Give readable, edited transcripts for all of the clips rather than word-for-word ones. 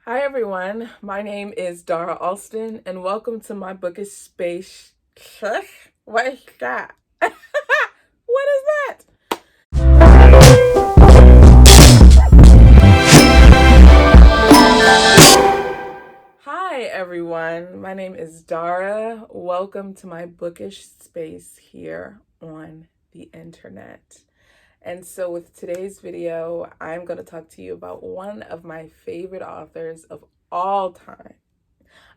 Hi everyone, my name is Dara Alston and welcome to my bookish space. What is that? What is that? Hi everyone, my name is Dara. Welcome to my bookish space here on the internet. And so, with today's video, I'm going to talk to you about one of my favorite authors of all time.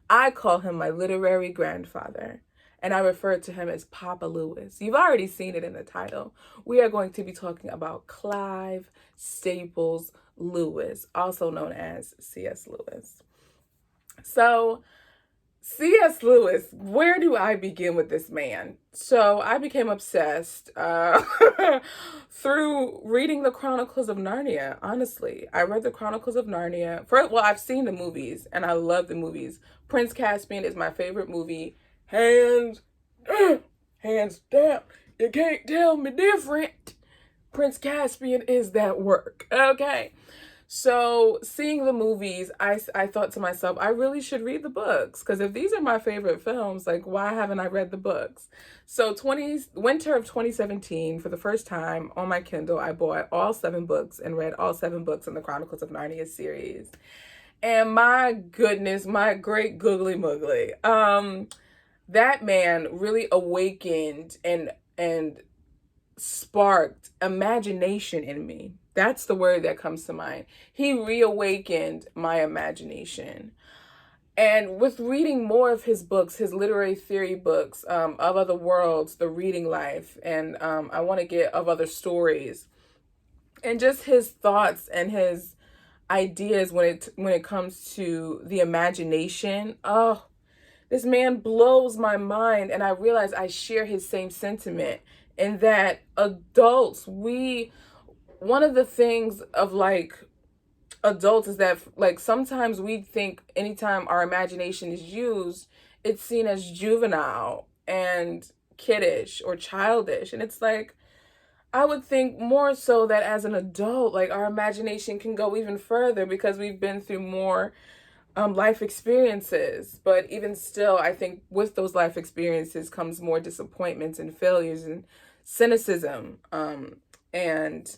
I call him my literary grandfather, and I refer to him as Papa Lewis. You've already seen it in the title. We are going to be talking about Clive Staples Lewis, also known as C.S. Lewis. So, C.S. Lewis, where do I begin with this man? So I became obsessed through reading the Chronicles of Narnia. Honestly, I read the Chronicles of Narnia. Well, I've seen the movies and I love the movies. Prince Caspian is my favorite movie, hands hands down. You can't tell me different. Prince Caspian is that work. Okay. So seeing the movies, I thought to myself, I really should read the books because if these are my favorite films, like why haven't I read the books? So winter of 2017, for the first time on my Kindle, I bought all 7 books and read all 7 books in the Chronicles of Narnia series. And my goodness, my great googly moogly, that man really awakened and sparked imagination in me. That's the word that comes to mind. He reawakened my imagination. And with reading more of his books, his literary theory books, Of Other Worlds, The Reading Life, and I Want to Get Of Other Stories, and just his thoughts and his ideas when it comes to the imagination. Oh, this man blows my mind, and I realize I share his same sentiment in that adults, one of the things of like adults is that like sometimes we think anytime our imagination is used, it's seen as juvenile and kiddish or childish. And it's like, I would think more so that as an adult, like our imagination can go even further because we've been through more life experiences. But even still, I think with those life experiences comes more disappointments and failures and cynicism. And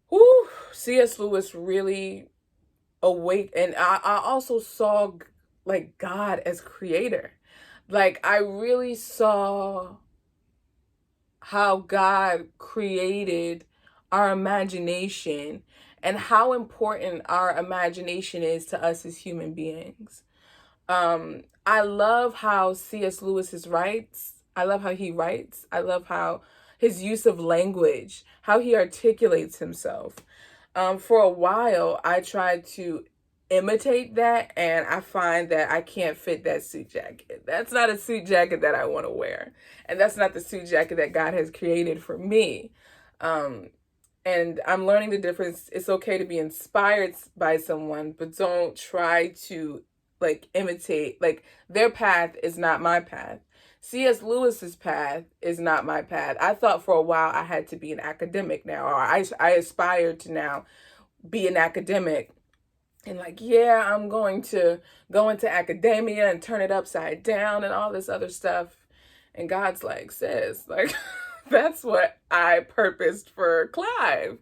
whew, C.S. Lewis really awake. And I also saw like God as creator. Like I really saw how God created our imagination and how important our imagination is to us as human beings. I love how C.S. Lewis's writes. I love how he writes. I love how his use of language, how he articulates himself. For a while, I tried to imitate that, and I find that I can't fit that suit jacket. That's not a suit jacket that I want to wear, and that's not the suit jacket that God has created for me. Um, and I'm learning the difference. It's okay to be inspired by someone, but don't try to like imitate. Like their path is not my path. C.S. Lewis's path is not my path. I thought for a while I had to be an academic now, or I aspired to now be an academic. And like, yeah, I'm going to go into academia and turn it upside down and all this other stuff. And God's like, sis, like, that's what I purposed for Clive.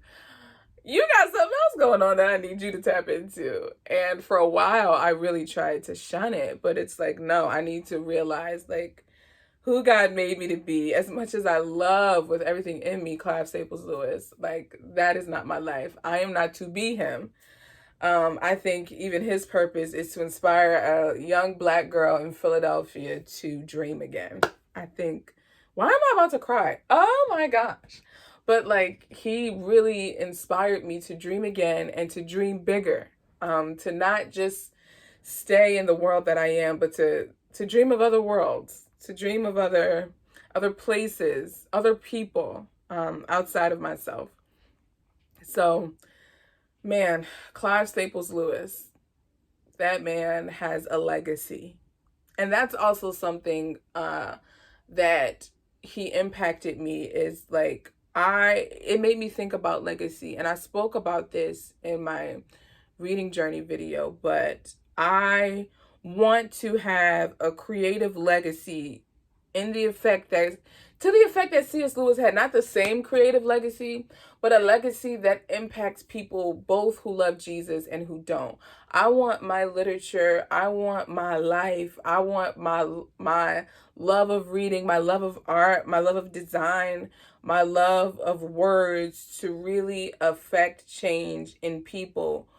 You got something else going on that I need you to tap into. And for a while, I really tried to shun it, but it's like, no, I need to realize like who God made me to be. As much as I love with everything in me Clive Staples Lewis, like that is not my life. I am not to be him. I think even his purpose is to inspire a young Black girl in Philadelphia to dream again. I think, why am I about to cry? Oh my gosh. But like, he really inspired me to dream again and to dream bigger. To not just stay in the world that I am, but to dream of other worlds, to dream of other places, other people outside of myself. So, man, Clive Staples Lewis, that man has a legacy. And that's also something that he impacted me is like it made me think about legacy. And I spoke about this in my reading journey video, but I want to have a creative legacy in the effect that to the effect that C.S. Lewis had, not the same creative legacy, but a legacy that impacts people both who love Jesus and who don't. I want my literature, I want my life, I want my love of reading, my love of art, my love of design, my love of words to really affect change in people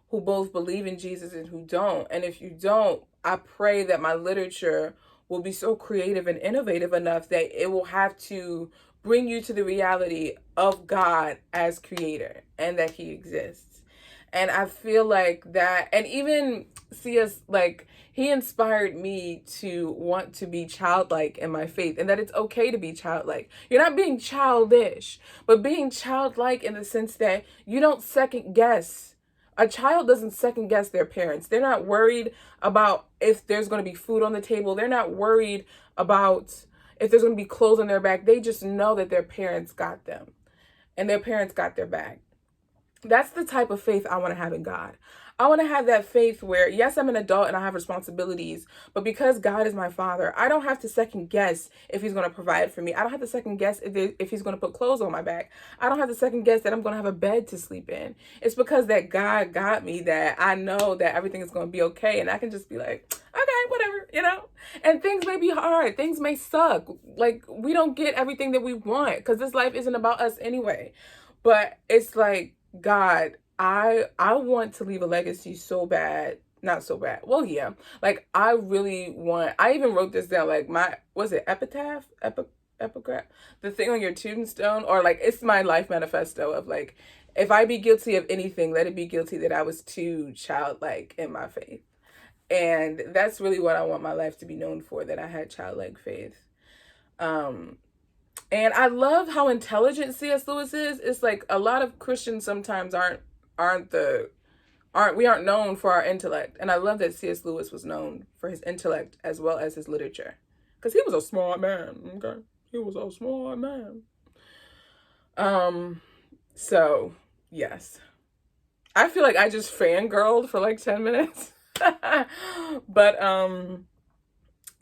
who both believe in Jesus and who don't. And if you don't, I pray that my literature will be so creative and innovative enough that it will have to bring you to the reality of God as creator and that he exists. And I feel like that, and even C.S., like, he inspired me to want to be childlike in my faith, and that it's okay to be childlike. You're not being childish, but being childlike in the sense that you don't second guess. A child doesn't second guess their parents. They're not worried about if there's going to be food on the table. They're not worried about if there's going to be clothes on their back. They just know that their parents got them and their parents got their back. That's the type of faith I want to have in God. I want to have that faith where, yes, I'm an adult and I have responsibilities, but because God is my father, I don't have to second guess if he's going to provide for me. I don't have to second guess if he's going to put clothes on my back. I don't have to second guess that I'm going to have a bed to sleep in. It's because that God got me that I know that everything is going to be okay. And I can just be like, okay, whatever, you know? And things may be hard. Things may suck. Like, we don't get everything that we want because this life isn't about us anyway. But it's like, God, I want to leave a legacy so bad. Not so bad. Well, yeah. Like, I really want, I even wrote this down, like, was it epitaph? Epigraph? The thing on your tombstone? Or, like, it's my life manifesto of, like, if I be guilty of anything, let it be guilty that I was too childlike in my faith. And that's really what I want my life to be known for, that I had childlike faith. And I love how intelligent C.S. Lewis is. It's like a lot of Christians sometimes aren't known for our intellect. And I love that C.S. Lewis was known for his intellect as well as his literature. Because he was a smart man, okay? He was a smart man. So, yes. I feel like I just fangirled for like 10 minutes. But,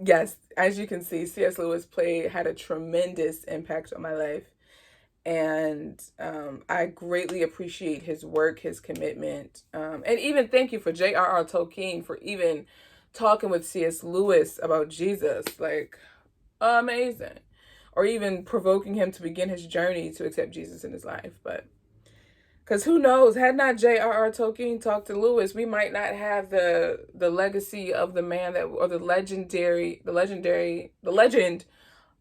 yes, as you can see, C.S. Lewis had a tremendous impact on my life. And I greatly appreciate his work, his commitment. And even thank you for J.R.R. Tolkien for even talking with C.S. Lewis about Jesus. Like, amazing. Or even provoking him to begin his journey to accept Jesus in his life. But, because who knows, had not J.R.R. Tolkien talked to Lewis, we might not have the legacy of the man that, or the legend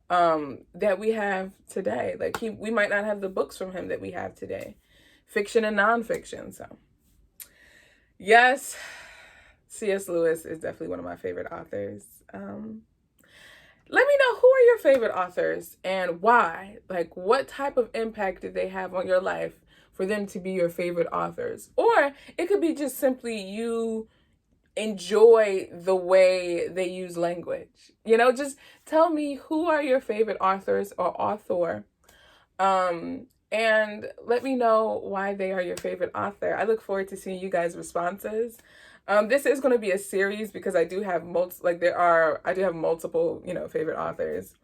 that we have today. Like, we might not have the books from him that we have today, fiction and nonfiction. So, yes, C.S. Lewis is definitely one of my favorite authors. Let me know, who are your favorite authors and why? Like, what type of impact did they have on your life for them to be your favorite authors? Or it could be just simply you enjoy the way they use language. You know, just tell me, who are your favorite authors or author? And let me know why they are your favorite author. I look forward to seeing you guys' responses. This is going to be a series because I do have multiple, you know, favorite authors.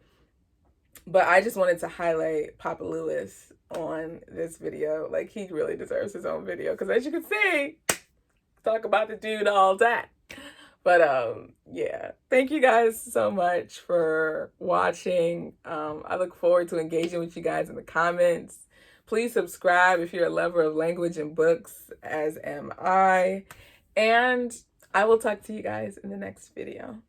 But I just wanted to highlight Papa Lewis on this video. Like, he really deserves his own video because, as you can see, talk about the dude all day. But yeah, thank you guys so much for watching. I look forward to engaging with you guys in the comments. Please subscribe if you're a lover of language and books, as am I. And I will talk to you guys in the next video.